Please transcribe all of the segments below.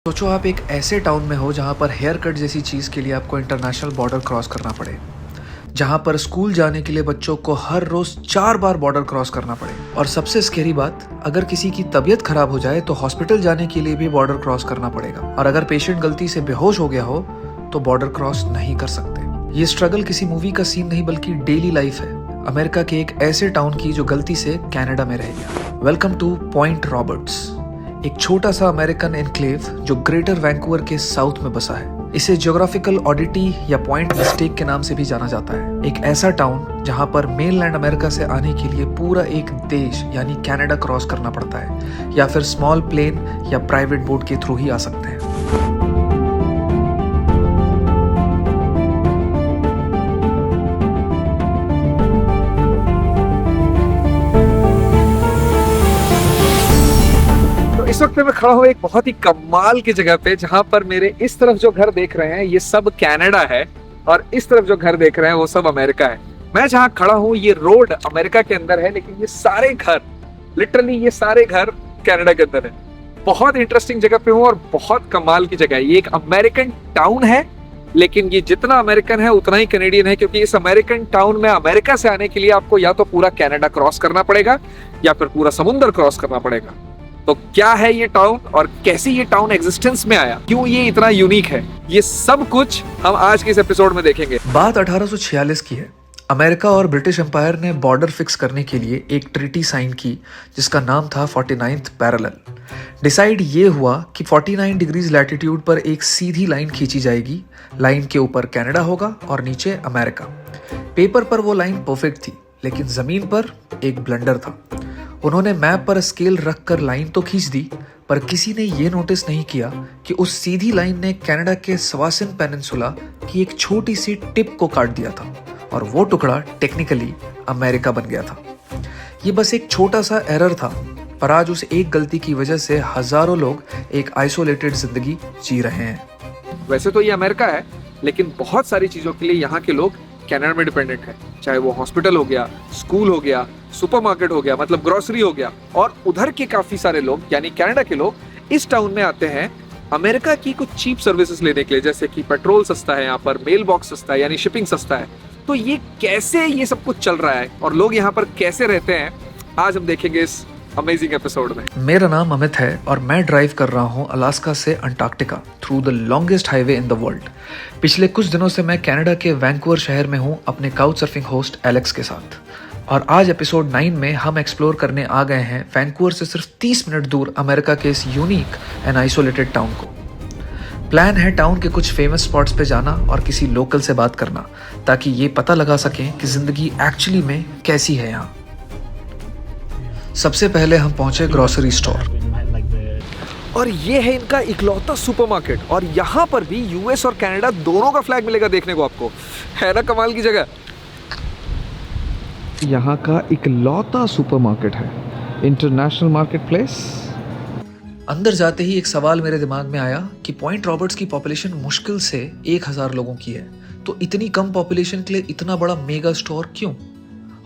सोचो आप एक ऐसे टाउन में हो जहाँ पर हेयर कट जैसी चीज़ के लिए आपको इंटरनेशनल बॉर्डर क्रॉस करना पड़े। जहाँ पर स्कूल जाने के लिए बच्चों को हर रोज 4 बार बॉर्डर क्रॉस करना पड़े। और सबसे स्केरी बात, अगर किसी की तबीयत खराब हो जाए तो हॉस्पिटल जाने के लिए भी बॉर्डर क्रॉस करना पड़ेगा। और अगर पेशेंट गलती से बेहोश हो गया हो तो बॉर्डर क्रॉस नहीं कर सकते। ये स्ट्रगल किसी मूवी का सीन नहीं बल्कि डेली लाइफ है अमेरिका के एक ऐसे टाउन की जो गलती से कनाडा में रह गया। वेलकम टू पॉइंट रॉबर्ट्स, एक छोटा सा अमेरिकन एनक्लेव जो ग्रेटर वैंकूवर के साउथ में बसा है। इसे ज्योग्राफिकल ऑडिटी या पॉइंट मिस्टेक के नाम से भी जाना जाता है। एक ऐसा टाउन जहां पर मेनलैंड अमेरिका से आने के लिए पूरा एक देश यानी कनाडा क्रॉस करना पड़ता है, या फिर स्मॉल प्लेन या प्राइवेट बोट के थ्रू ही आ सकते हैं। इस वक्त मैं खड़ा हूँ एक बहुत ही कमाल की जगह पे, जहां पर मेरे इस तरफ जो घर देख रहे हैं ये सब कनाडा है और इस तरफ जो घर देख रहे हैं वो सब अमेरिका है। मैं जहां खड़ा हूँ ये रोड अमेरिका के अंदर है, लेकिन ये सारे घर, लिटरली ये सारे घर कनाडा के अंदर है। बहुत इंटरेस्टिंग जगह पे हूँ और बहुत कमाल की जगह है। ये एक अमेरिकन टाउन है, लेकिन ये जितना अमेरिकन है उतना ही कैनेडियन है, क्योंकि इस अमेरिकन टाउन में अमेरिका से आने के लिए आपको या तो पूरा कनाडा क्रॉस करना पड़ेगा या फिर पूरा समुद्र क्रॉस करना पड़ेगा। तो क्या है ये टाउन और कैसे ये टाउन एग्जिस्टेंस में आया, क्यों ये इतना यूनिक है, ये सब कुछ हम आज के इस एपिसोड में देखेंगे। बात 1846 की है। अमेरिका और ब्रिटिश एम्पायर ने बॉर्डर फिक्स करने के लिए एक ट्रीटी साइन की जिसका नाम था 49th पैरेलल। डिसाइड ये हुआ कि 49 डिग्रीज लैटिट्यूड पर एक सीधी लाइन खींची जाएगी। लाइन के ऊपर कनाडा होगा और नीचे अमेरिका। पेपर पर वो लाइन परफेक्ट थी, लेकिन जमीन पर एक ब्लंडर था। उन्होंने मैप पर स्केल रखकर लाइन तो खींच दी, पर किसी ने ये नोटिस नहीं किया कि उस सीधी लाइन ने कनाडा के स्वासिन पेनिनसुला की एक छोटी सी टिप को काट दिया था और वो टुकड़ा टेक्निकली अमेरिका बन गया था। ये बस एक छोटा सा एरर था, पर आज उस एक गलती की वजह से हजारों लोग एक आइसोलेटेड जिंदगी जी रहे हैं। वैसे तो ये अमेरिका है, लेकिन बहुत सारी चीजों के लिए यहाँ के लोग कनाडा में डिपेंडेंट है। चाहे वो हॉस्पिटल हो गया, स्कूल हो गया, सुपरमार्केट हो गया, मतलब ग्रोसरी हो गया। और उधर के काफी सारे लोग यानी कनाडा के लोग इस टाउन में आते हैं अमेरिका की कुछ चीप सर्विसेज लेने के लिए, जैसे कि पेट्रोल सस्ता है यहाँ पर, मेल बॉक्स सस्ता है यानी शिपिंग सस्ता है। तो ये कैसे ये सब कुछ चल रहा है और लोग यहाँ पर कैसे रहते हैं, आज हम देखेंगे इस अमेजिंग एपिसोड में। मेरा नाम अमित है और मैं ड्राइव कर रहा हूँ अलास्का से Antarctica through the longest highway in the world. पिछले कुछ दिनों से मैं कनाडा के वैंकूवर शहर में हूँ अपने काउच सर्फिंग होस्ट एलेक्स के साथ। और आज एपिसोड 9 में हम एक्सप्लोर करने आ गए हैं वैंकूवर से सिर्फ 30 मिनट दूर अमेरिका के इस यूनिक एंड आइसोलेटेड टाउन को। प्लान है टाउन के कुछ फेमस स्पॉट्स पे जाना और किसी लोकल से बात करना, ताकि ये पता लगा सकें कि जिंदगी एक्चुअली में कैसी है यहाँ। सबसे पहले हम पहुंचे ग्रोसरी स्टोर, और ये है इनका इकलौता सुपरमार्केट। और यहाँ पर भी यूएस और कनाडा दोनों का फ्लैग मिलेगा देखने को आपको, है ना कमाल की जगह। यहाँ का इकलौता सुपरमार्केट है, इंटरनेशनल मार्केट प्लेस। अंदर जाते ही एक सवाल मेरे दिमाग में आया कि पॉइंट रॉबर्ट्स की पॉपुलेशन मुश्किल से 1000 लोगों की है, तो इतनी कम पॉपुलेशन के लिए इतना बड़ा मेगा स्टोर क्यों?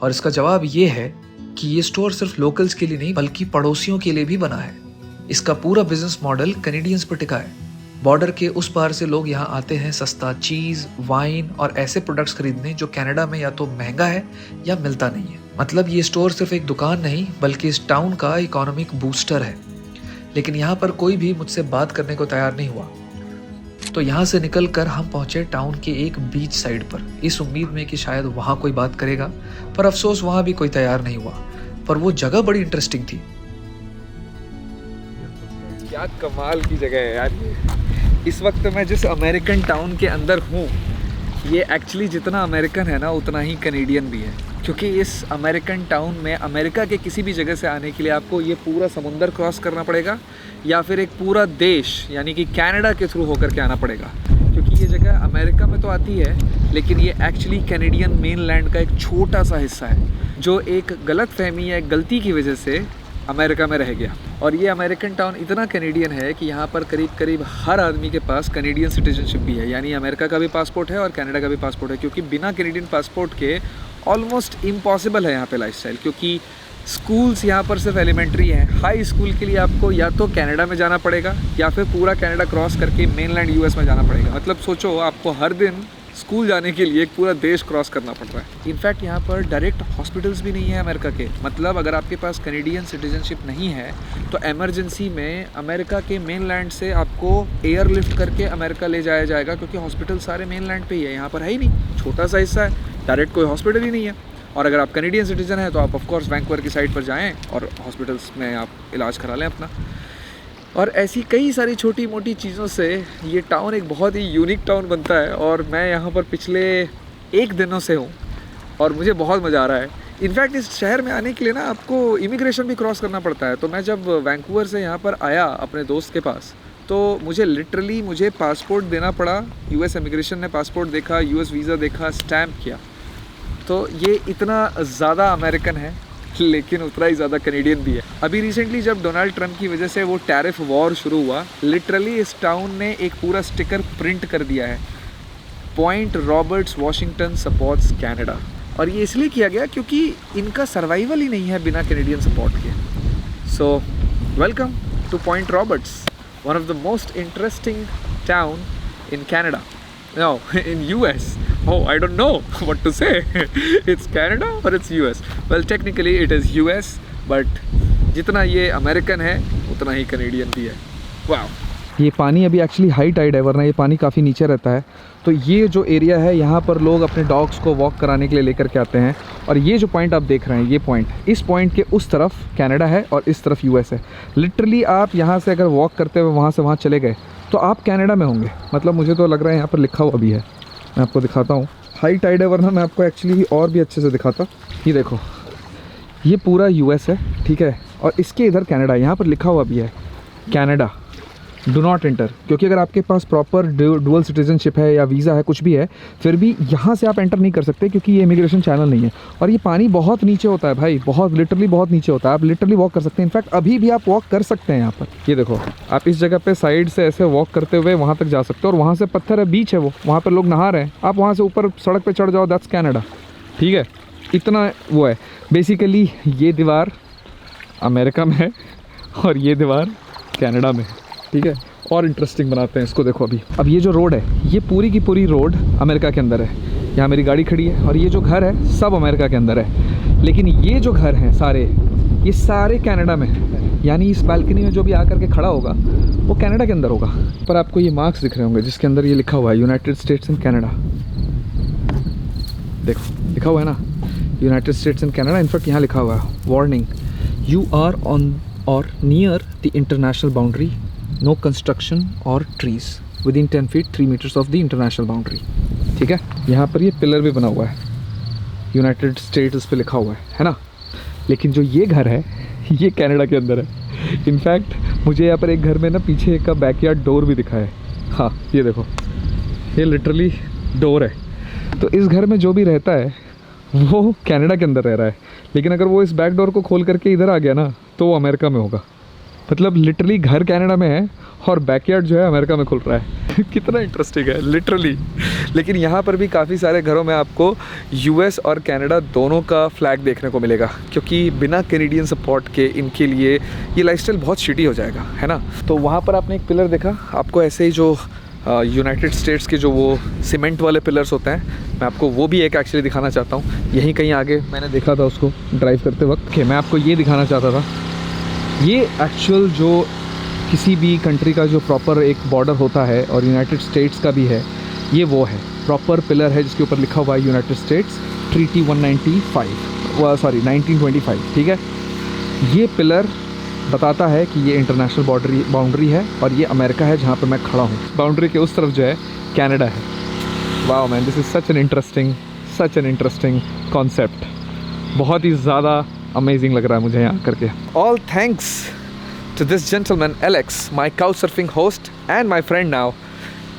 और इसका जवाब ये है कि ये स्टोर सिर्फ लोकल्स के लिए नहीं बल्कि पड़ोसियों के लिए भी बना है। इसका पूरा बिजनेस मॉडल कैनेडियंस पर टिका है। बॉर्डर के उस पार से लोग यहाँ आते हैं सस्ता चीज, वाइन और ऐसे प्रोडक्ट्स खरीदने जो कनाडा में या तो महंगा है या मिलता नहीं है। मतलब ये स्टोर सिर्फ एक दुकान नहीं बल्कि इस टाउन का इकोनॉमिक बूस्टर है। लेकिन यहाँ पर कोई भी मुझसे बात करने को तैयार नहीं हुआ, तो यहाँ से निकलकर हम पहुंचे टाउन के एक बीच साइड पर, इस उम्मीद में कि शायद वहाँ कोई बात करेगा, पर अफसोस वहाँ भी कोई तैयार नहीं हुआ। पर वो जगह बड़ी इंटरेस्टिंग थी। क्या कमाल की जगह है यार ये। इस वक्त मैं जिस अमेरिकन टाउन के अंदर हूँ, ये एक्चुअली जितना अमेरिकन है ना उतना ही कैनेडियन भी है, क्योंकि इस अमेरिकन टाउन में अमेरिका के किसी भी जगह से आने के लिए आपको ये पूरा समुंदर क्रॉस करना पड़ेगा या फिर एक पूरा देश यानी कि कनाडा के थ्रू होकर के आना पड़ेगा। क्योंकि ये जगह अमेरिका में तो आती है, लेकिन ये एक्चुअली कैनेडियन मेनलैंड का एक छोटा सा हिस्सा है, जो एक गलत फहमी या एक गलती की वजह से अमेरिका में रह गया। और ये अमेरिकन टाउन इतना कैनेडियन है कि यहाँ पर करीब करीब हर आदमी के पास कैनेडियन सिटीजनशिप भी है, यानी अमेरिका का भी पासपोर्ट है और कनाडा का भी पासपोर्ट है। क्योंकि बिना कैनेडियन पासपोर्ट के ऑलमोस्ट इम्पॉसिबल है यहाँ पे लाइफस्टाइल, क्योंकि स्कूल्स यहाँ पर सिर्फ एलिमेंट्री हैं। हाई स्कूल के लिए आपको या तो कनाडा में जाना पड़ेगा या फिर पूरा कनाडा क्रॉस करके मेनलैंड यूएस में जाना पड़ेगा। मतलब सोचो, आपको हर दिन स्कूल जाने के लिए एक पूरा देश क्रॉस करना पड़ रहा है। इनफैक्ट यहाँ पर डायरेक्ट हॉस्पिटल्स भी नहीं है अमेरिका के। मतलब अगर आपके पास कैनेडियन सिटीजनशिप नहीं है तो इमरजेंसी में अमेरिका के मेनलैंड से आपको एयरलिफ्ट करके अमेरिका ले जाया जाएगा, क्योंकि हॉस्पिटल सारे मेनलैंड पे ही है, यहाँ पर है ही नहीं, छोटा सा हिस्सा है, डायरेक्ट कोई हॉस्पिटल ही नहीं है। और अगर आप कैनेडियन सिटीजन हैं तो आप ऑफकोर्स वैंकूवर की साइड पर जाएँ और हॉस्पिटल्स में आप इलाज करा लें अपना। और ऐसी कई सारी छोटी मोटी चीज़ों से ये टाउन एक बहुत ही यूनिक टाउन बनता है। और मैं यहाँ पर पिछले 1 दिनों से हूँ और मुझे बहुत मज़ा आ रहा है। इनफैक्ट इस शहर में आने के लिए ना आपको इमिग्रेशन भी क्रॉस करना पड़ता है। तो मैं जब वैंकूवर से यहाँ पर आया अपने दोस्त के पास, तो मुझे पासपोर्ट देना पड़ा। यूएस इमिग्रेशन ने पासपोर्ट देखा, यूएस वीज़ा देखा, स्टैम्प किया। तो ये इतना ज़्यादा अमेरिकन है लेकिन उतना ही ज़्यादा कैनेडियन भी है। अभी रिसेंटली जब डोनाल्ड ट्रंप की वजह से वो टैरिफ वॉर शुरू हुआ, लिटरली इस टाउन ने एक पूरा स्टिकर प्रिंट कर दिया है, point Roberts Washington supports Canada. और ये इसलिए किया गया क्योंकि इनका सर्वाइवल ही नहीं है बिना कैनेडियन सपोर्ट के। So welcome two point Roberts, one of the most interesting town in Canada, no, in US. Oh, I don't know what to say. It's Canada or it's US? Well, technically it is US, but जितना ये American है उतना ही Canadian भी है। वाह, ये पानी अभी एक्चुअली हाई टाइड है, वरना ये पानी काफ़ी नीचे रहता है। तो ये जो एरिया है यहाँ पर लोग अपने डॉग्स को वॉक कराने के लिए लेकर के आते हैं। और ये जो पॉइंट आप देख रहे हैं, ये पॉइंट, इस पॉइंट के उस तरफ कनाडा है और इस तरफ यूएस है। लिटरली आप यहाँ से अगर वॉक करते हुए वहाँ से वहाँ चले गए तो आप कनाडा में होंगे। मतलब मुझे तो लग रहा है यहाँ पर लिखा हुआ भी है, मैं आपको दिखाता हूँ। हाई टाइड है, वरना मैं आपको एक्चुअली और भी अच्छे से दिखाता। ये देखो, ये पूरा यूएस है, ठीक है, और इसके इधर कनाडा, यहाँ पर लिखा हुआ भी है कनाडा डू नॉट एंटर। क्योंकि अगर आपके पास प्रॉपर डुअल सिटीजनशिप है या वीज़ा है, कुछ भी है, फिर भी यहाँ से आप एंटर नहीं कर सकते क्योंकि ये इमिग्रेशन चैनल नहीं है। और ये पानी बहुत नीचे होता है भाई, बहुत लिटरली बहुत नीचे होता है। आप लिटरली वॉक कर सकते हैं, इनफैक्ट अभी भी आप वॉक कर सकते हैं यहाँ पर। ये देखो, आप इस जगह पे साइड से ऐसे वॉक करते हुए वहाँ तक जा सकते हो। और वहाँ से पत्थर है, बीच है, वो वहाँ पर लोग नहा रहे हैं, आप वहाँ से ऊपर सड़क पर चढ़ जाओ, दैट्स कनाडा, ठीक है। इतना वो है बेसिकली। ये दीवार अमेरिका में है और ये दीवार कनाडा में है, ठीक है। और इंटरेस्टिंग बनाते हैं इसको। देखो अब ये जो रोड है, ये पूरी की पूरी रोड अमेरिका के अंदर है। यहाँ मेरी गाड़ी खड़ी है और ये जो घर है सब अमेरिका के अंदर है। लेकिन ये जो घर हैं सारे, ये सारे कनाडा में है। यानी इस बालकनी में जो भी आकर के खड़ा होगा वो कनाडा के अंदर होगा। पर आपको ये मार्क्स दिख रहे होंगे जिसके अंदर ये लिखा हुआ है यूनाइटेड स्टेट्स इन कनाडा। देखो लिखा हुआ है ना, United States in Canada. In fact यहाँ लिखा हुआ है warning, you are on or near the international boundary, no construction or trees within 10 feet 3 metres of the international boundary, ठीक है। यहाँ पर ये पिलर भी बना हुआ है, यूनाइटेड स्टेट्स इस पे लिखा हुआ है ना। लेकिन जो ये घर है ये कनाडा के अंदर है। इनफैक्ट मुझे यहाँ पर एक घर में ना पीछे का बैकयार्ड डोर भी दिखा है। हाँ ये देखो, ये लिटरली डोर है। तो इस घर में जो भी रहता है वो कनाडा के अंदर रह रहा है। लेकिन अगर वो इस बैक डोर को खोल करके इधर आ गया ना तो वो अमेरिका में होगा। मतलब लिटरली घर कनाडा में है और बैकयार्ड जो है अमेरिका में खुल रहा है। कितना इंटरेस्टिंग है लिटरली। लेकिन यहाँ पर भी काफ़ी सारे घरों में आपको यूएस और कनाडा दोनों का फ्लैग देखने को मिलेगा, क्योंकि बिना कैनेडियन सपोर्ट के इनके लिए ये लाइफस्टाइल बहुत शिटी हो जाएगा, है ना। तो वहाँ पर आपने एक पिलर देखा, आपको ऐसे ही जो यूनाइटेड स्टेट्स के जो वो सीमेंट वाले पिलर्स होते हैं, मैं आपको वो भी एक एक्चुअली दिखाना चाहता हूँ। यहीं कहीं आगे मैंने देखा था उसको ड्राइव करते वक्त। मैं आपको ये दिखाना चाहता था, ये एक्चुअल जो किसी भी कंट्री का जो प्रॉपर एक बॉर्डर होता है और यूनाइटेड स्टेट्स का भी है, ये वो है प्रॉपर पिलर है जिसके ऊपर लिखा हुआ है यूनाइटेड स्टेट्स ट्रीटी 1925, ठीक है। ये पिलर बताता है कि ये इंटरनेशनल बाउंड्री है और ये अमेरिका है जहाँ पर मैं खड़ा हूँ। बाउंड्री के उस तरफ जो है कनाडा है। Wow man, this is such an interesting concept. बहुत ही ज़्यादा अमेजिंग लग रहा है मुझे यहाँ करके। All thanks to this gentleman Alex, my couch surfing host and my friend now,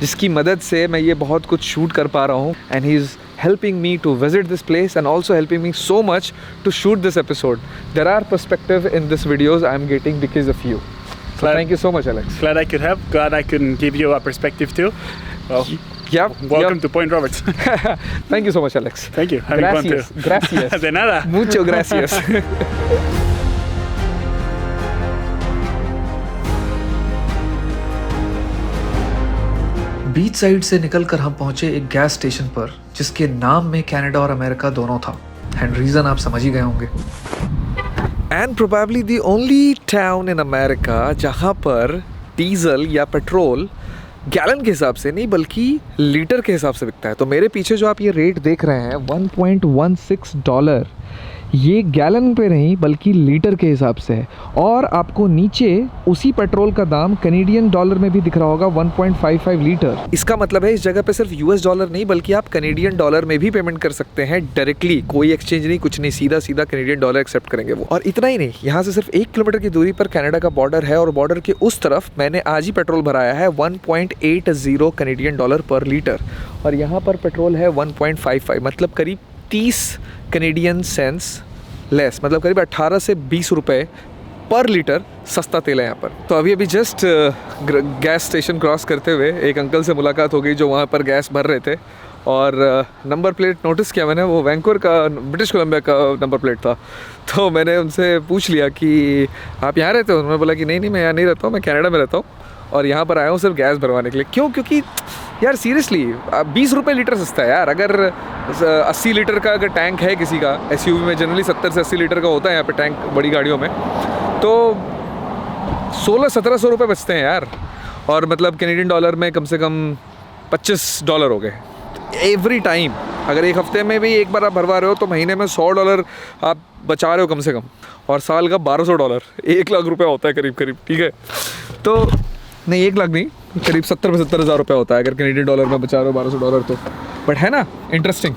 जिसकी मदद से मैं ये बहुत कुछ शूट कर पा रहा हूँ। And he is helping me to visit this place and also helping me so much to shoot this episode. There are perspective in this videos I'm getting because of you. So thank you so much, Alex. Glad I could help. Glad I could give you a perspective too. Well, Yep. welcome to Point Roberts. Thank you so much, Alex. Thank you. Having fun too. Gracias. De nada. Mucho gracias. Beach side से निकलकर हम पहुंचे एक gas station पर जिसके नाम में Canada और अमेरिका दोनों था एंड रीजन आप समझ ही गए होंगे। And probably the only town in America जहाँ पर डीजल या पेट्रोल गैलन के हिसाब से नहीं बल्कि लीटर के हिसाब से बिकता है। तो मेरे पीछे जो आप ये रेट देख रहे हैं $1.16, ये गैलन पे नहीं बल्कि लीटर के हिसाब से है। और आपको नीचे उसी पेट्रोल का दाम कनेडियन डॉलर में भी दिख रहा होगा 1.55 लीटर। इसका मतलब है इस जगह पे सिर्फ यूएस डॉलर नहीं बल्कि आप कनेडियन डॉलर में भी पेमेंट कर सकते हैं डायरेक्टली, कोई एक्सचेंज नहीं, कुछ नहीं, सीधा सीधा कनेडियन डॉलर एक्सेप्ट करेंगे वो। और इतना ही नहीं, यहाँ से सिर्फ 1 किलोमीटर की दूरी पर कनाडा का बॉर्डर है और बॉर्डर के उस तरफ मैंने आज ही पेट्रोल भराया है 1.80 कनेडियन डॉलर पर लीटर और यहाँ पर पेट्रोल है 1.55, मतलब करीब 30 कनेडियन सेंट्स लेस, मतलब करीब 18 से 20 रुपए पर लीटर सस्ता तेल है यहाँ पर। तो अभी जस्ट गैस स्टेशन क्रॉस करते हुए एक अंकल से मुलाकात हो गई जो वहाँ पर गैस भर रहे थे और नंबर प्लेट नोटिस किया मैंने, वो वैंकूवर का ब्रिटिश कोलंबिया का नंबर प्लेट था। तो मैंने उनसे पूछ लिया कि आप यहाँ रहते हो? उन्होंने बोला कि नहीं मैं यहाँ नहीं रहता हूँ, मैं कनाडा में रहता हूँ और यहाँ पर आया हूँ सिर्फ गैस भरवाने के लिए। क्यों? क्योंकि यार सीरियसली 20 रुपये लीटर सस्ता है यार। अगर 80 लीटर का अगर टैंक है किसी का, एसयूवी में जनरली 70 से 80 लीटर का होता है यहाँ पे टैंक बड़ी गाड़ियों में, तो 1600-1700 रुपये बचते हैं यार। और मतलब कैनेडियन डॉलर में कम से कम $25 हो गए एवरी टाइम। अगर एक हफ्ते में भी एक बार आप भरवा रहे हो तो महीने में $100 आप बचा रहे हो कम से कम, और साल का $1200, 1 लाख रुपया होता है करीब करीब, ठीक है। तो नहीं 1 लाख नहीं, करीब 70-75 हज़ार रुपया होता है अगर कैनेडियन डॉलर में बचा रहे हो $1200 तो। बट है ना इंटरेस्टिंग।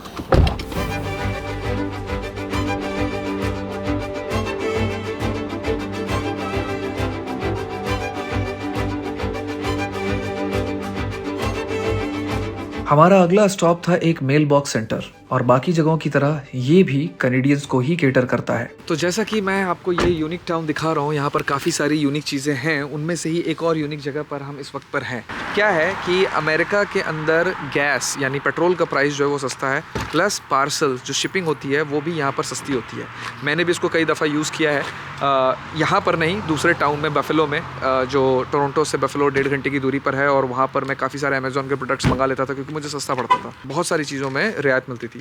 हमारा अगला स्टॉप था एक मेल बॉक्स सेंटर और बाकी जगहों की तरह ये भी कैनेडियंस को ही केटर करता है। तो जैसा कि मैं आपको ये यूनिक टाउन दिखा रहा हूँ, यहाँ पर काफ़ी सारी यूनिक चीज़ें हैं। उनमें से ही एक और यूनिक जगह पर हम इस वक्त पर हैं। क्या है कि अमेरिका के अंदर गैस यानी पेट्रोल का प्राइस जो है वो सस्ता है, प्लस पार्सल जो शिपिंग होती है वो भी यहाँ पर सस्ती होती है। मैंने भी इसको कई दफ़ा यूज़ किया है, यहाँ पर नहीं दूसरे टाउन में, बफेलो में, जो टोरंटो से बफेलो 1.5 घंटे की दूरी पर है। और वहाँ पर मैं काफ़ी सारे अमेज़ॉन के प्रोडक्ट्स मंगा लेता था क्योंकि मुझे सस्ता पड़ता था, बहुत सारी चीज़ों में रियायत मिलती थी।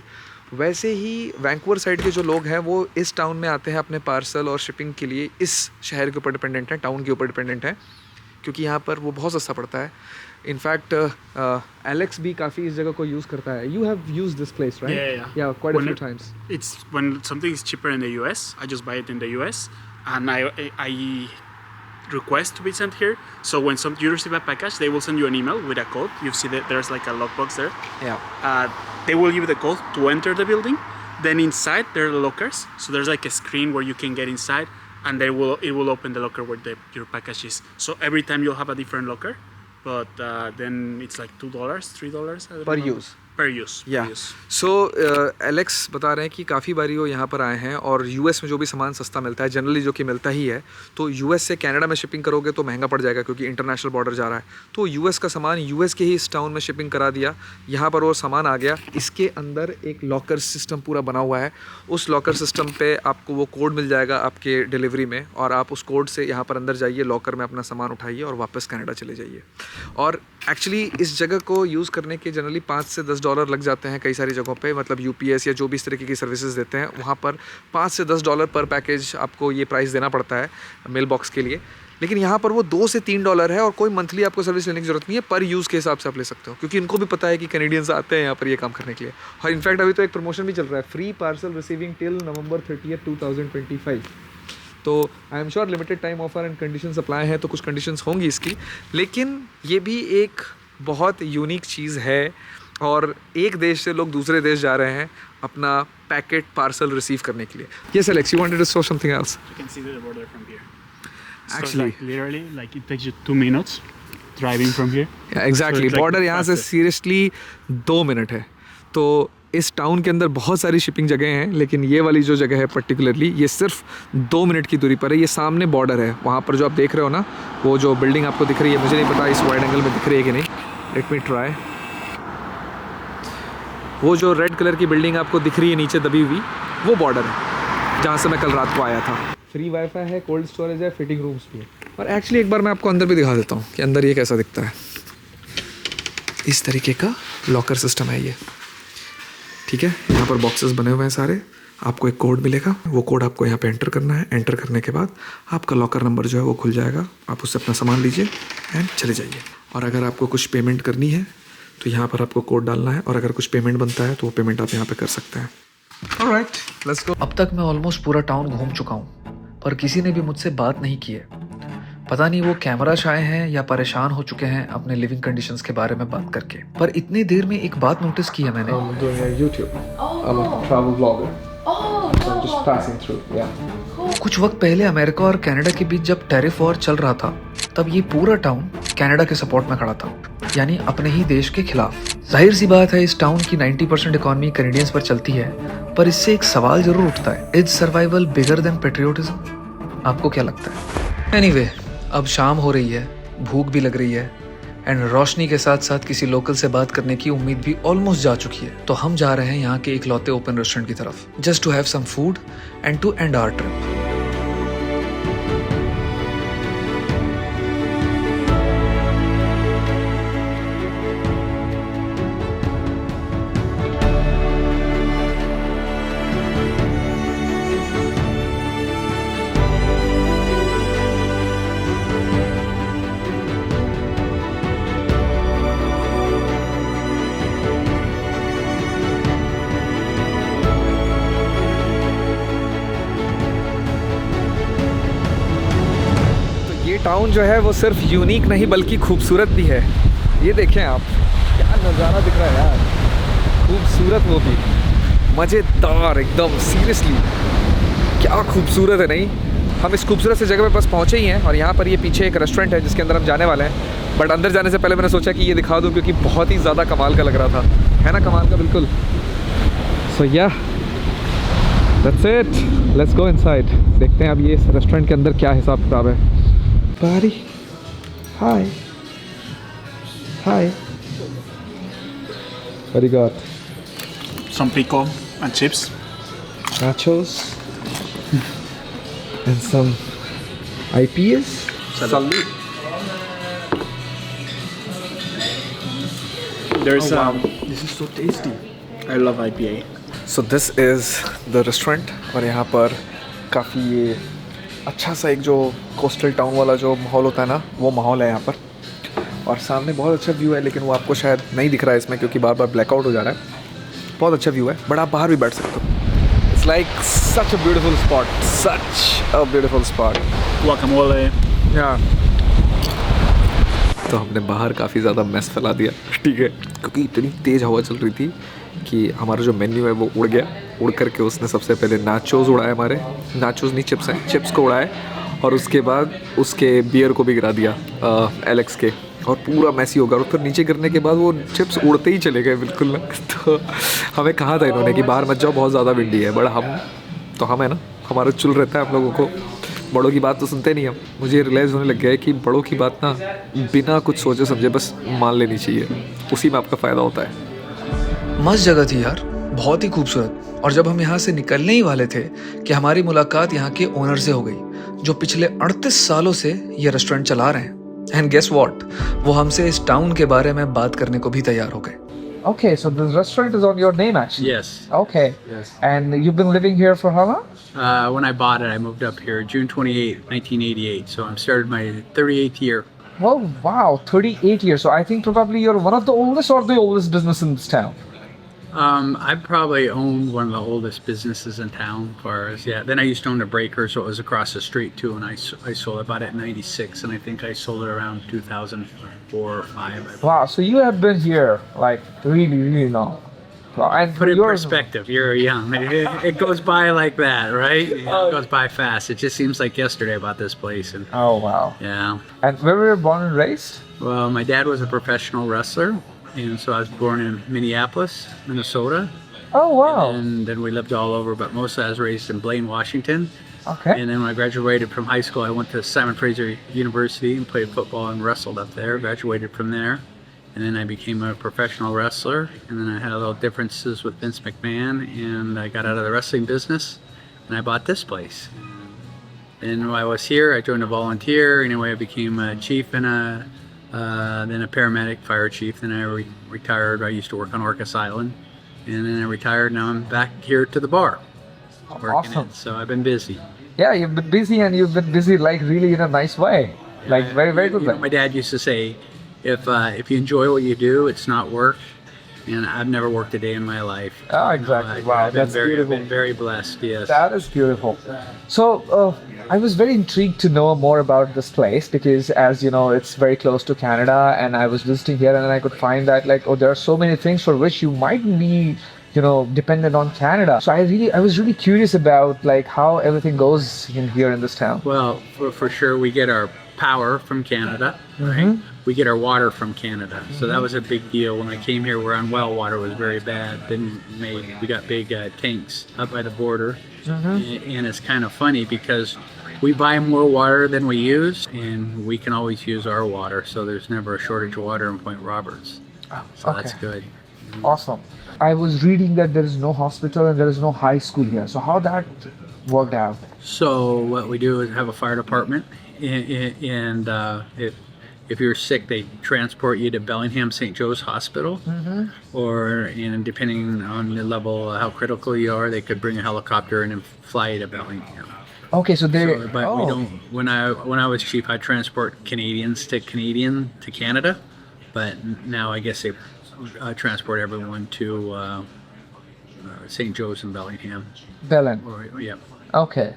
वैसे ही वैंकूवर साइड के जो लोग हैं वो इस टाउन में आते हैं अपने पार्सल और शिपिंग के लिए। इस शहर के ऊपर डिपेंडेंट है, टाउन के ऊपर डिपेंडेंट है, क्योंकि यहाँ पर वो बहुत सस्ता पड़ता है। इनफैक्ट एलेक्स भी काफ़ी इस जगह को यूज़ करता है। You have used this place right? Yeah, quite a few times. It's when something is cheaper in the US, I just buy it in the US, and I request to be sent here. So when you receive a package, they will send you an email with a code. You see that there's like a lockbox there. Yeah. They will give you the code to enter the building. Then inside there are lockers. So there's like a screen where you can get inside, and it will open the locker where your package is. So every time you'll have a different locker, but then it's like $2, $3 per use. Per use. Yeah. So Alex बता रहे हैं कि काफ़ी बारी वो यहाँ पर आए हैं और यूएस में जो भी सामान सस्ता मिलता है, जनरली जो कि मिलता ही है, तो यूएस से कनाडा में शिपिंग करोगे तो महंगा पड़ जाएगा क्योंकि इंटरनेशनल बॉर्डर जा रहा है। तो यूएस का सामान यूएस के ही इस टाउन में शिपिंग करा दिया, यहाँ पर वो सामान आ गया। इसके अंदर एक लॉकर सिस्टम पूरा बना हुआ है। उस लॉकर सिस्टम पे आपको वो कोड मिल जाएगा आपके डिलीवरी में, और आप उस कोड से यहाँ पर अंदर जाइए, लॉकर में अपना सामान उठाइए और वापस कनाडा चले जाइए। और एक्चुअली इस जगह को यूज़ करने के जनरली $5 से $10 लग जाते हैं कई सारी जगहों पे, मतलब यूपीएस या जो भी इस तरीके की सर्विसेज देते हैं वहाँ पर $5 से $10 पर पैकेज आपको ये प्राइस देना पड़ता है मेल बॉक्स के लिए। लेकिन यहाँ पर वो $2 से $3 है और कोई मंथली आपको सर्विस लेने की ज़रूरत नहीं है, पर यूज़ के हिसाब से आप ले सकते हो, क्योंकि इनको भी पता है कि कैनेडियंस आते हैं यहाँ पर ये काम करने के लिए। और इनफैक्ट अभी तो एक प्रमोशन भी चल रहा है, free parcel receiving till November 30, 2025। तो I am sure limited time offer and conditions apply हैं, तो कुछ कंडीशंस होंगी इसकी, लेकिन ये भी एक बहुत यूनिक चीज़ है। और एक देश से लोग दूसरे देश जा रहे हैं अपना पैकेट पार्सल रिसीव करने के लिए। Yes, Alex, you wanted to show something else? You can see the border from here. Actually, so literally, it takes you 2 minutes driving from here. Yeah, exactly. So border यहाँ से seriously 2 minute है। तो इस town के अंदर बहुत सारी shipping जगह हैं, लेकिन ये वाली जो जगह है पर्टिकुलरली ये सिर्फ 2 मिनट की दूरी पर है। ये सामने बॉर्डर है, वहाँ पर जो आप देख रहे हो ना, वो जो बिल्डिंग आपको दिख रही है, मुझे नहीं पता इस वाइड एंगल में दिख रही है कि नहीं। Let me try. वो जो रेड कलर की बिल्डिंग आपको दिख रही है नीचे दबी हुई, वो बॉर्डर है जहाँ से मैं कल रात को आया था। फ्री वाईफाई है, कोल्ड स्टोरेज है, फिटिंग रूम्स भी है। और एक्चुअली एक बार मैं आपको अंदर भी दिखा देता हूँ कि अंदर ये कैसा दिखता है। इस तरीके का लॉकर सिस्टम है ये, ठीक है। यहाँ पर बॉक्सेस बने हुए हैं सारे। आपको एक कोड मिलेगा, वो कोड आपको यहाँ पे एंटर करना है। एंटर करने के बाद आपका लॉकर नंबर जो है वो खुल जाएगा। आप उससे अपना सामान लीजिए एंड चले जाइए। और अगर आपको कुछ पेमेंट करनी है तो यहाँ पर आपको कोड डालना है, और अगर कुछ पेमेंट बनता है तो वो पेमेंट आप यहाँ पे कर सकते हैं। Alright, let's go. अब तक मैं ऑलमोस्ट पूरा टाउन घूम चुका हूँ, पर किसी ने भी मुझसे बात नहीं की है। पता नहीं वो कैमरा शाय हैं या परेशान हो चुके हैं अपने लिविंग कंडीशंस के बारे में बात करके। पर इतनी देर में एक बात नोटिस की है मैंने। I'm doing a YouTube. I'm a travel vlogger. So I'm just passing through. Yeah. कुछ वक्त पहले अमेरिका और कनाडा के बीच जब टैरिफ वॉर चल रहा था, तब ये पूरा टाउन कनाडा के सपोर्ट में खड़ा था, यानी अपने ही देश के खिलाफ। जाहिर सी बात है इस टाउन की 90% इकोनॉमी कैनेडियंस पर चलती है, पर इससे एक सवाल जरूर उठता है, is survival bigger than patriotism? आपको क्या लगता है? एनीवे, अब शाम हो रही है, भूख भी लग रही है एंड रोशनी के साथ साथ किसी लोकल से बात करने की उम्मीद भी ऑलमोस्ट जा चुकी है। तो हम जा रहे हैं यहाँ के इकलौते ओपन रेस्टोरेंट की तरफ, just to have some food and to end our trip. Town जो है वो सिर्फ यूनिक नहीं बल्कि खूबसूरत भी है। ये देखें आप, क्या नज़ारा दिख रहा है यार, खूबसूरत वो भी, मज़ेदार एकदम। सीरियसली क्या खूबसूरत है। नहीं, हम इस खूबसूरत से जगह पे बस पहुँचे ही हैं, और यहाँ पर ये पीछे एक रेस्टोरेंट है जिसके अंदर हम जाने वाले हैं। बट अंदर जाने से पहले मैंने सोचा कि ये दिखा दूँ, क्योंकि बहुत ही ज़्यादा कमाल का लग रहा था, है ना? कमाल का बिल्कुल। सो या that's it, let's go inside. देखते हैं अब ये इस रेस्टोरेंट के अंदर क्या हिसाब किताब है। Buddy, hi. Hi. What do you got? Some pickle and chips. Nachos. And some IPS. Salud. There's This is so tasty. I love IPA. So this is the restaurant, और यहाँ पर काफ़ी ये अच्छा सा एक जो कोस्टल टाउन वाला जो माहौल होता है ना, वो माहौल है यहाँ पर। और सामने बहुत अच्छा व्यू है, लेकिन वो आपको शायद नहीं दिख रहा है इसमें क्योंकि बार बार ब्लैकआउट हो जा रहा है। बहुत अच्छा व्यू है, बट आप बाहर भी बैठ सकते हो। It's like such a beautiful spot, such a beautiful spot. Guacamole. या तो हमने बाहर काफ़ी ज़्यादा मैस फैला दिया, ठीक है, क्योंकि इतनी तेज़ हवा चल रही थी कि हमारा जो मेन्यू है वो उड़ गया। उड़ करके उसने सबसे पहले नाचोज़ उड़ाए, हमारे नाचोज़ नहीं चिप्स हैं, चिप्स को उड़ाए, और उसके बाद उसके बियर को भी गिरा दिया एलेक्स के, और पूरा मैसी होगा। और फिर नीचे गिरने के बाद वो चिप्स उड़ते ही चले गए बिल्कुल ना। तो हमें कहा था इन्होंने कि बाहर मत जाओ, बहुत ज़्यादा विंडी है, बट हम है ना, हमारा चुल रहता है हम लोगों को, बड़ों की बात तो सुनते नहीं हम। मुझे रियलाइज़ होने लग गया है कि बड़ों की बात ना बिना कुछ सोचे समझे बस मान लेनी चाहिए, उसी में आपका फ़ायदा होता है। मस्त जगह थी यार, बहुत ही खूबसूरत। और जब हम यहाँ से निकलने ही वाले थे कि हमारी मुलाकात यहाँ के ओनर से हो गई, जो पिछले 38 सालों से ये रेस्टोरेंट चला रहे हैं। एंड गेस व्हाट, वो हमसे इस टाउन के बारे में बात करने को भी तैयार हो गए। Okay, so this restaurant is on your name actually. Yes. Okay. Yes. And you've been living here for how long? When I bought it, I moved up here June 28, 1988. So I'm started my 38th year. Oh wow, 38 years. So I think probably you're one of the oldest or the oldest business in this town. I probably owned one of the oldest businesses in town. As far as then I used to own the Breaker, so it was across the street too. And I sold it, bought it in '96, and I think I sold it around 2004 or 5. Wow, so you have been here like really, really long. Wow, and Put it in yours- perspective. You're young. It goes by like that, right? It goes by fast. It just seems like yesterday about this place. And Oh wow. yeah. And where were you born and raised? Well, my dad was a professional wrestler, and so I was born in Minneapolis, Minnesota. Oh wow. And then we lived all over, but mostly I was raised in Blaine, Washington. Okay. And then when I graduated from high school, I went to Simon Fraser University and played football and wrestled up there. Graduated from there. and then I became a professional wrestler, and then I had a little differences with Vince McMahon, and I got out of the wrestling business, and I bought this place. And while I was here, I joined a volunteer. Anyway, I became a chief and then a paramedic, fire chief. Then I retired. I used to work on Orcas Island, and then I retired. Now I'm back here to the bar, working Awesome. it. So I've been busy. Yeah, you've been busy, and you've been busy like really in a nice way. Like very, very good You know, way. my dad used to say, if you enjoy what you do, it's not work. And I've never worked a day in my life. Oh, exactly. Wow, I've been that's I've beautiful. been very blessed. Yes. That is beautiful. So, I was very intrigued to know more about this place because, as you know, it's very close to Canada, and I was visiting here, and then I could find that like, oh, there are so many things for which you might be, dependent on Canada. So I was really curious about like how everything goes in here in this town. Well, for sure, we get our power from Canada, right? We get our water from Canada, so that was a big deal. When I came here, we're on well water was very bad. Then we got big tanks up by the border, and it's kind of funny because we buy more water than we use, and we can always use our water, so there's never a shortage of water in Point Roberts. So that's good. Awesome. I was reading that there is no hospital and there is no high school here. So how that worked out? So what we do is have a fire department, and if you're sick, they transport you to Bellingham St. Joe's Hospital, or and depending on the level how critical you are, they could bring a helicopter in and fly you to Bellingham. Okay, so they. So, but we don't. When I was chief, I transport Canadians to Canada, but now I guess they transport everyone to St. Joe's and Bellingham. Belen. Or, yeah. Okay.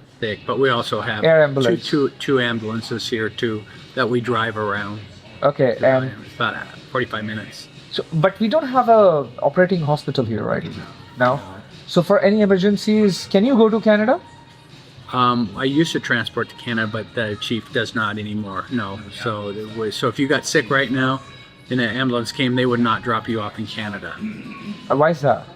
But we also have Air ambulance. two ambulances here too that we drive around. Okay, and About 45 minutes. so, but we don't have a operating hospital here, right? No. So for any emergencies, can you go to Canada? I used to transport to Canada, but the chief does not anymore. No. So if you got sick right now, and an ambulance came, they would not drop you off in Canada. Why is that?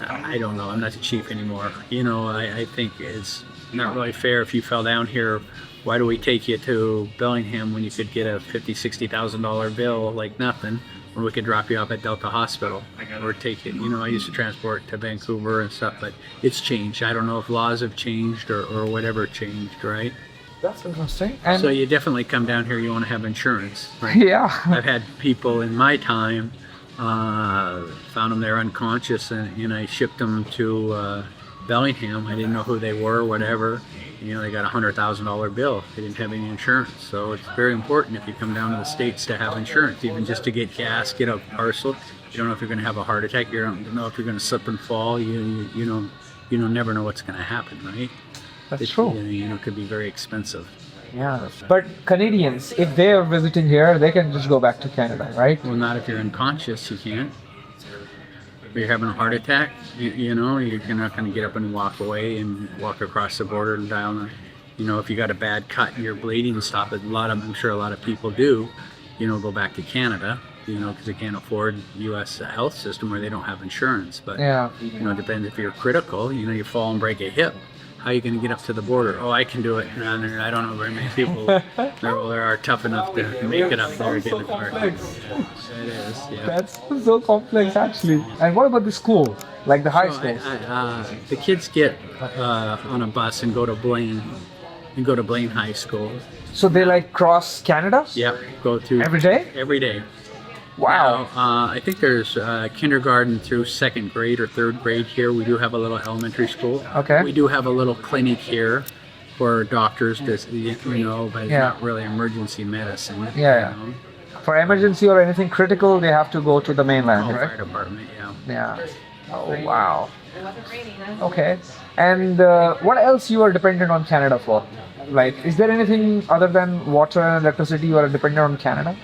I don't know. I'm not the chief anymore. I think it's not really fair if you fell down here. Why do we take you to Bellingham when you could get a $50,000-$60,000 bill like nothing, when we could drop you off at Delta Hospital or take it? I used to transport to Vancouver and stuff, but it's changed. I don't know if laws have changed or whatever changed, right? That's interesting. And So you definitely come down here, you want to have insurance, right? yeah. I've had people in my time, found them there unconscious, and I shipped them to Bellingham. I didn't know who they were, whatever. They got a $100,000 bill. They didn't have any insurance. So it's very important if you come down to the States to have insurance, even just to get gas, get a parcel. You don't know if you're going to have a heart attack. You don't know if you're going to slip and fall. You never know what's going to happen, right? That's It true. could be very expensive. Yeah. But Canadians, if they are visiting here, they can just go back to Canada, right? Well, not if you're unconscious, you can't. If you're having a heart attack, you're not going to get up and walk away and walk across the border and down. If you got a bad cut and you're bleeding and stop it, I'm sure a lot of people do, go back to Canada, because they can't afford U.S. health system where they don't have insurance. But, Yeah. it depends if you're critical, you fall and break a hip. How are you going to get up to the border? Oh, I can do it. I don't know very many people there are tough enough to make it up there and get in the car. It is, yeah. That's so complex, actually. And what about the school, like the high So school? the kids get on a bus and go to Blaine High School. So they like cross Canada Yep, go through every day? Every day. Wow. Now, I think there's kindergarten through second grade or third grade here. We do have a little elementary school. Okay. We do have a little clinic here for doctors to, but it's Yeah. not really emergency medicine. Yeah. For emergency or anything critical, they have to go to the mainland, Fire right? department, yeah. Yeah. Oh, wow. Okay. And what else you are dependent on Canada for? Like, is there anything other than water and electricity you are dependent on Canada?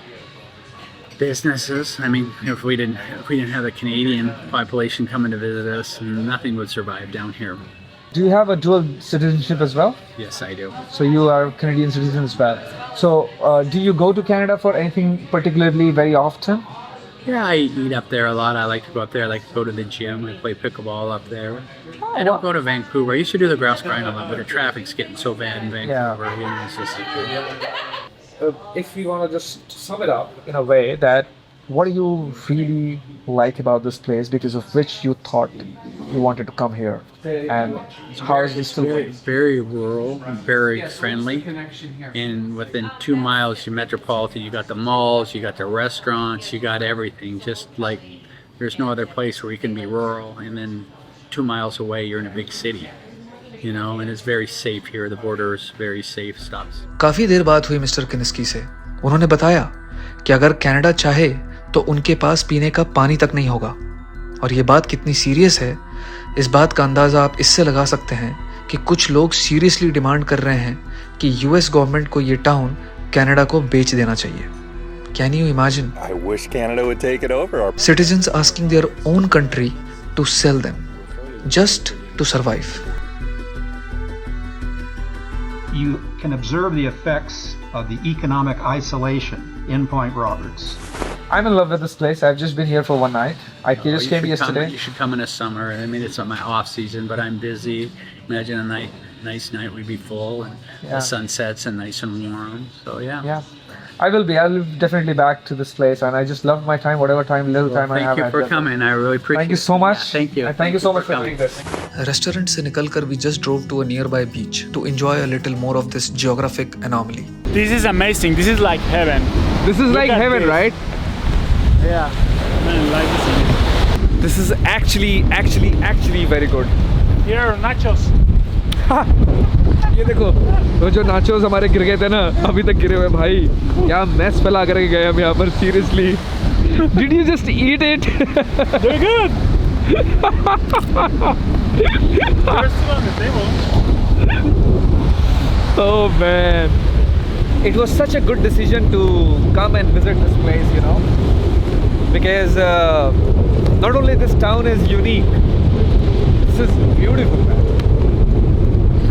Businesses. I mean, if we didn't have the Canadian population coming to visit us, nothing would survive down here. Do you have a dual citizenship as well? Yes, I do. So you are Canadian citizen as well. So do you go to Canada for anything particularly very often? Yeah, I eat up there a lot. I like to go up there. I like to go to the gym. I play pickleball up there. I don't go to Vancouver. I used to do the grouse grind a lot, but the traffic's getting so bad in Vancouver. It's just If you want to just sum it up in a way that what do you really like about this place because of which you thought you wanted to come here? And how is this still Very, very rural, very friendly. And within 2 miles, you're metropolitan. You got the malls, you got the restaurants, you got everything. Just like there's no other place where you can be rural, and then 2 miles away, you're in a big city. You know, and it's very safe here. The border is very safe. Stops. काफी देर बात हुई mister किनिस्की से। उन्होंने बताया कि अगर Canada चाहे तो उनके पास पीने का पानी तक नहीं होगा। और ये बात कितनी सीरियस है, इस बात का अंदाज़ा आप इससे लगा सकते हैं कि कुछ लोग सीरियसली डिमांड कर रहे हैं कि यूएस गवर्नमेंट को ये टाउन कनाडा को बेच देना चाहिए। Can you imagine? I wish Canada would take it over. Citizens asking their own country to sell them just to survive. You can observe the effects of the economic isolation in Point Roberts. I'm in love with this place. I've just been here for one night. I just You came should yesterday. You should come in the summer. I mean, it's not my off season, but I'm busy. Imagine a nice night we'd be full, and Yeah. the sun sets and nice and warm. So yeah. Yeah, I will be. I'll definitely back to this place, and I just love my time, whatever time, little time I have. Thank you for coming. I really appreciate. Thank you so much. Yeah, thank you. And thank you so much for coming. doing this. Restaurant से निकलकर we just drove to a nearby beach to enjoy a little more of this geographic anomaly. This is amazing. This is like heaven. This is like at heaven, this. right? Yeah. Man, life is amazing. This is actually very good. Here are nachos. ये देखो, वो जो nachos हमारे गिर गए थे ना, अभी तक गिरे हुए भाई, क्या मैस फैला करके गए हम यहाँ पर, seriously. Did you just eat it? They're good. They're still on the table. Oh man, it was such a good decision to come and visit this place, you know, because not only this town is unique, this is beautiful, man.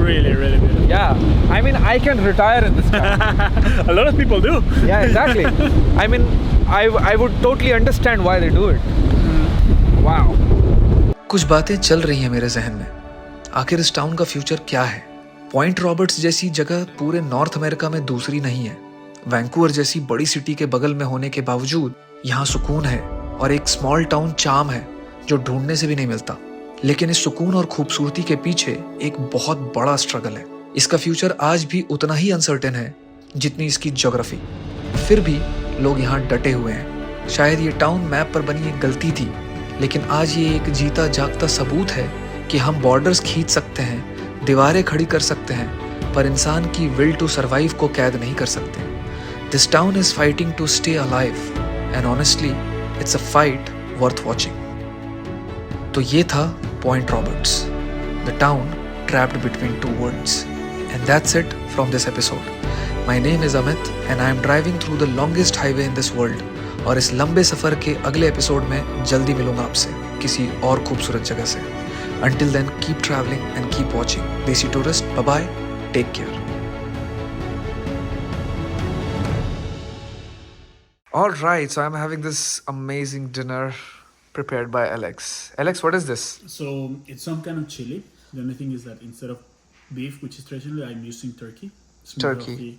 Really, really beautiful. Yeah, I mean, I can retire in this town. A lot of people do. Yeah, exactly. I mean, I would totally understand why they do it. Wow. कुछ बातें चल रही हैं मेरे जहन में। आखिर इस टाउन का फ्यूचर क्या है? पॉइंट रॉबर्ट्स जैसी जगह पूरे नॉर्थ अमेरिका में दूसरी नहीं है। वैंकूवर जैसी बड़ी सिटी के बगल में होने के बावजूद यहाँ सुकून है और एक स्मॉल टाउन चार्म है जो ढूंढने से भी नहीं मिलता। लेकिन इस सुकून और खूबसूरती के पीछे एक बहुत बड़ा स्ट्रगल है। इसका फ्यूचर आज भी उतना ही अनसर्टेन है जितनी इसकी ज्योग्राफी। फिर भी लोग यहाँ डटे हुए हैं। शायद ये टाउन मैप पर बनी एक गलती थी, लेकिन आज ये एक जीता जागता सबूत है कि हम बॉर्डर्स खींच सकते हैं, दीवारें खड़ी कर सकते हैं, पर इंसान की विल टू सर्वाइव को कैद नहीं कर सकते। This town is fighting to stay alive and honestly it's a fight worth watching. तो ये था point Roberts, the town trapped between two worlds. And that's it from this episode. My name is Amit and I am driving through the longest highway in this world. और इस लंबे सफर के अगले episode में जल्दी मिलूंगा आपसे किसी और खूबसूरत जगह से। Until then, keep traveling and keep watching Desi Tourist. Bye bye. Take care. All right, so I'm having this amazing dinner prepared by Alex. Alex, what is this? So it's some kind of chili. The only thing is that instead of beef, which is traditionally, I'm using turkey. It's more Turkey. healthy.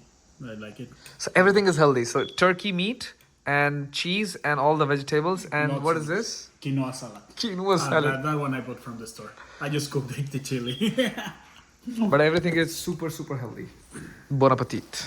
I like it. So everything is healthy. So turkey meat and cheese and all the vegetables. And Lots what of is this? Quinoa salad. Quinoa salad. That one I bought from the store. I just cooked the chili. But everything is super, super healthy. Bon appetit.